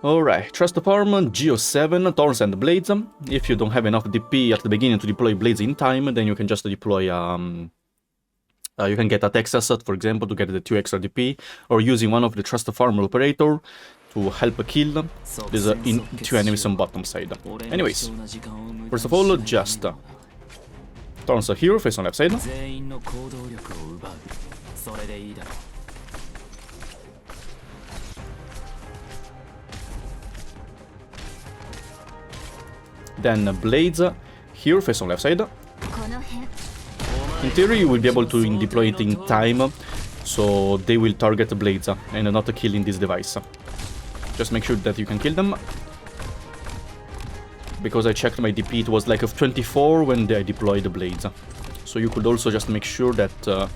Alright, trust the farm, GO-7, Thorns and Blades. If you don't have enough DP at the beginning to deploy Blades in time, then you can just deploy, you can get a Texas, for example, to get the 2 extra DP, or using one of the trust the farmer operator to help kill these 2 enemies on bottom side. Anyways, first of all, just Thorns here, face on left side. Then Blades here, face on left side. In theory, you will be able to deploy it in time, so they will target Blades and not killing this device. Just make sure that you can kill them. Because I checked my DP, it was like of 24 when I deployed the Blades. So you could also just make sure that...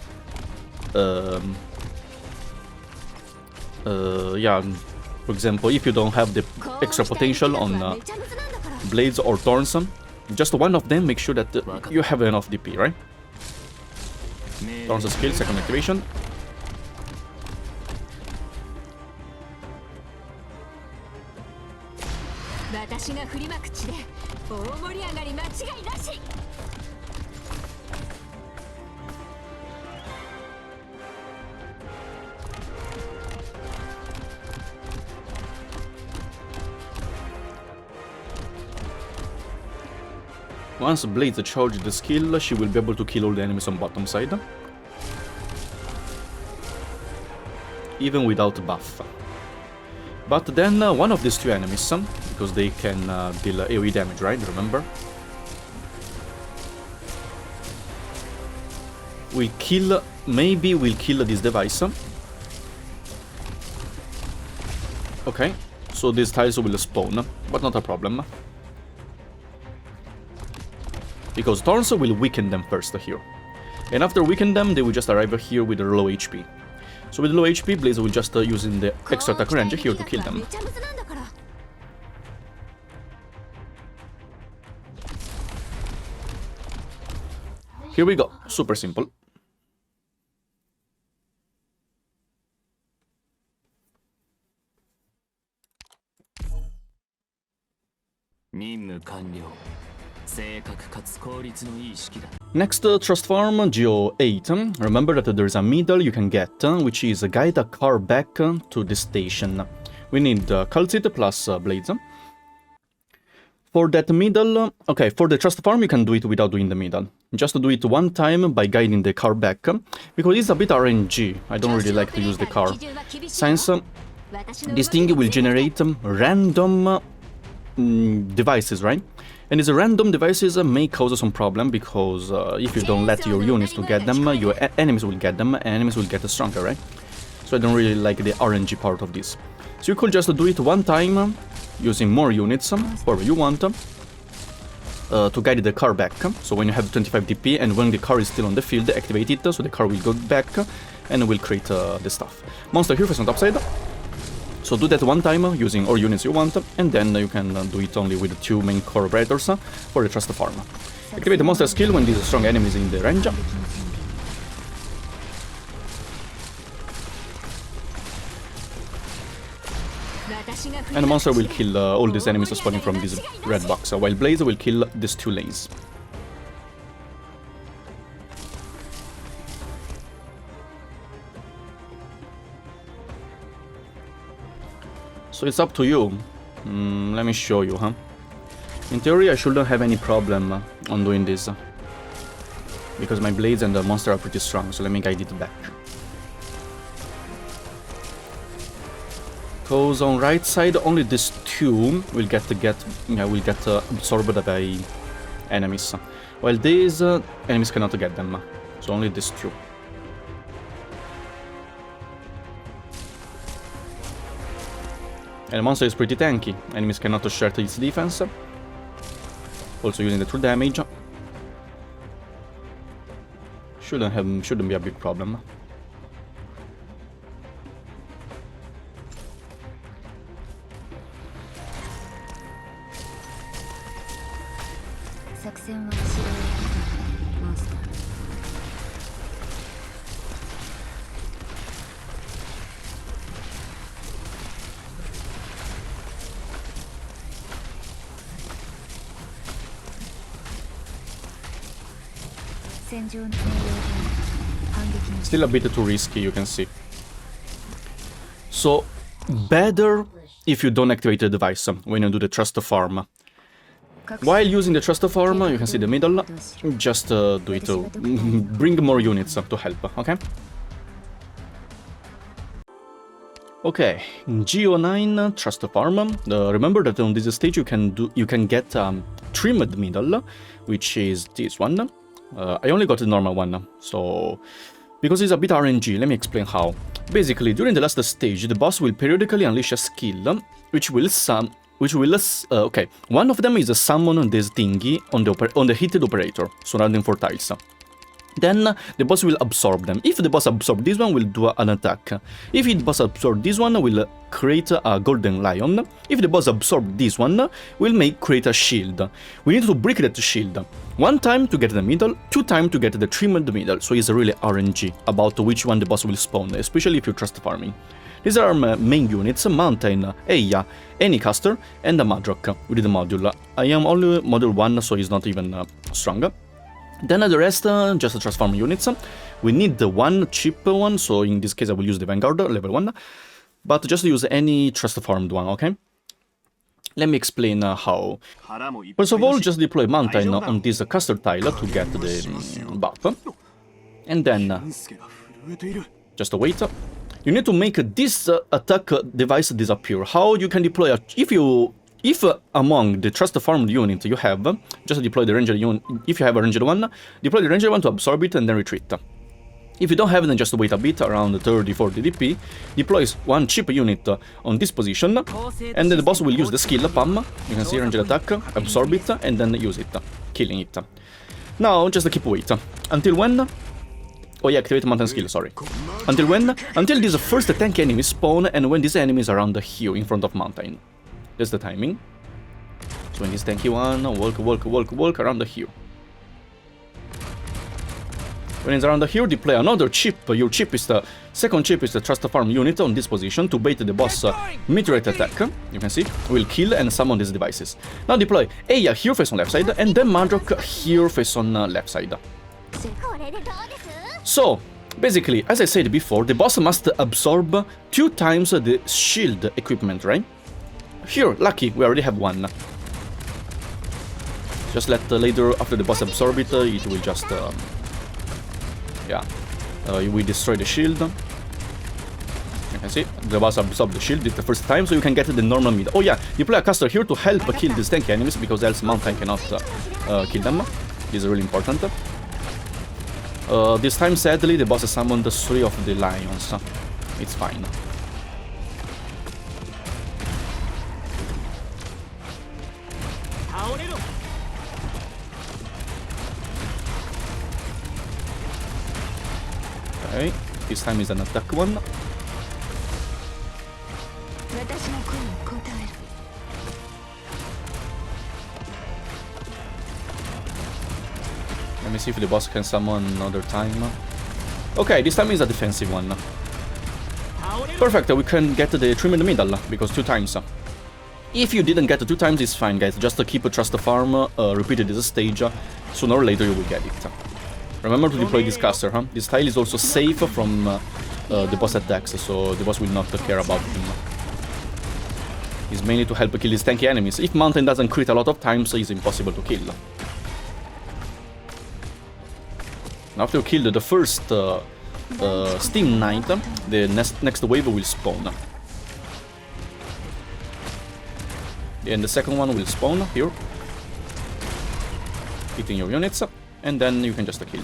yeah, for example, if you don't have the extra potential on Blades or Thorns, just one of them, make sure that you have enough DP, right? Thorns skill, second activation. Once Blades charges the skill, she will be able to kill all the enemies on bottom side, even without buff. But then one of these 2 enemies, because they can deal AoE damage, right? Remember? We kill, maybe we'll kill this device. Okay, so these tiles will spawn, but not a problem. Because Thorns will weaken them first here. And after weaken them, they will just arrive here with low HP. So with low HP, Blaze will just using the extra attack range here to kill them. Here we go, super simple. Next, Trust Farm, GO-8. Remember that there's a middle you can get, which is guide a car back to the station. We need Calcite plus Blades. For that middle, okay, for the Trust Farm you can do it without doing the middle. Just do it one time by guiding the car back, because it's a bit RNG. I don't really like to use the car, since this thing will generate random devices, right? And these random devices may cause some problem, because if you don't let your units to get them, your enemies will get them, and enemies will get stronger, right? So I don't really like the RNG part of this. So you could just do it one time, using more units, wherever you want, to guide the car back. So when you have 25 DP, and when the car is still on the field, activate it, so the car will go back, and will create the stuff. Monster here, face on top side. So do that one time, using all units you want, and then you can do it only with the 2 main core operators for the Trust Farm. Activate the monster skill when these strong enemies in the range. And the monster will kill all these enemies spawning from this red box, while Blaze will kill these 2 lanes. So it's up to you. Let me show you, huh? In theory, I shouldn't have any problem on doing this, because my Blades and the monster are pretty strong, so let me guide it back. Because on right side, only these 2 will get absorbed by enemies, while these enemies cannot get them, so only these 2. And the monster is pretty tanky, enemies cannot share its defense, also using the true damage. Shouldn't be a big problem. Still a bit too risky, you can see. So, better if you don't activate the device when you do the Trust Farm. While using the Trust Farm, you can see the middle, just do it to bring more units to help, okay? Okay, GO-9 Trust Farm. Remember that on this stage you can get trimmed middle, which is this one. I only got the normal one, so because it's a bit RNG, let me explain how. Basically, during the last stage, the boss will periodically unleash a skill, which will okay, one of them is a summon this thingy on the hit operator, surrounding 4 tiles. Then the boss will absorb them. If the boss absorbs this one, will do an attack. If the boss absorbs this one, will create a golden lion. If the boss absorbs this one, will create a shield. We need to break that shield. 1 time to get the middle, 2 times to get the trimmed middle. So it's really RNG about which one the boss will spawn, especially if you're trust farming. These are my main units: Mountain, Eia, Anycaster, and the Madrock with the module. I am only module 1, so it's not even strong. Then the rest, just transform units. We need the one cheap one, so in this case I will use the Vanguard, level 1. But just use any trust farmed one, okay? Let me explain how. First of all, just deploy Mountain on this caster tile to get the buff. And then, just wait. You need to make this attack device disappear. How you can deploy if among the trust farmed unit you have, just deploy the ranger unit. If you have a ranger one, deploy the ranger one to absorb it and then retreat. If you don't have it, then just wait a bit, around 30-40 DP, deploys one cheap unit on this position, and then the boss will use the skill PAM. You can see ranger attack, absorb it, and then use it, killing it. Now just keep wait. Until when? Oh yeah, activate mountain skill, sorry. Until when? Until these first tank enemies spawn, and when these enemies are around the hill in front of mountain. That's the timing. So when this tanky one, walk around the hill. When it's around the hill, deploy another chip. Your cheapest, second cheapest trust farm unit on this position to bait the boss meteorite attack. You can see, will kill and summon these devices. Now deploy Eia here face on left side, and then Madrock here face on left side. So, basically, as I said before, the boss must absorb 2 times the shield equipment, right? Here, lucky, we already have one. Just let later, after the boss absorb it, it will just, we destroy the shield. You can see, the boss absorbed the shield, it's the first time, so you can get the normal mid. Oh yeah, deploy a caster here to help kill these tanky enemies, because else Mountain cannot kill them. This is really important. This time, sadly, the boss summoned 3 of the lions. It's fine. Okay, this time is an attack one. Let me see if the boss can summon another time. Okay, this time is a defensive one. Perfect, we can get the trim in the middle, because 2 times. If you didn't get it 2 times, it's fine, guys. Just keep a trust farm, repeat this stage, sooner or later you will get it. Remember to deploy this caster, huh? This tile is also safe from the boss attacks, so the boss will not care about him. It's mainly to help kill these tanky enemies. If Mountain doesn't crit a lot of times, it's impossible to kill. After you kill the first Steam Knight, the next wave will spawn. And the second one will spawn here, hitting your units, and then you can just kill.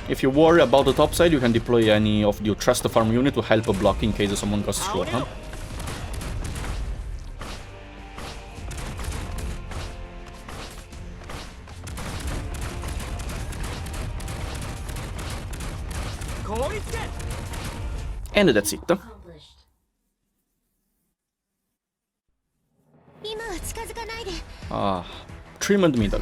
If you worry about the top side, you can deploy any of your trust farm unit to help block in case someone goes short, huh? And that's it. Trimmed middle.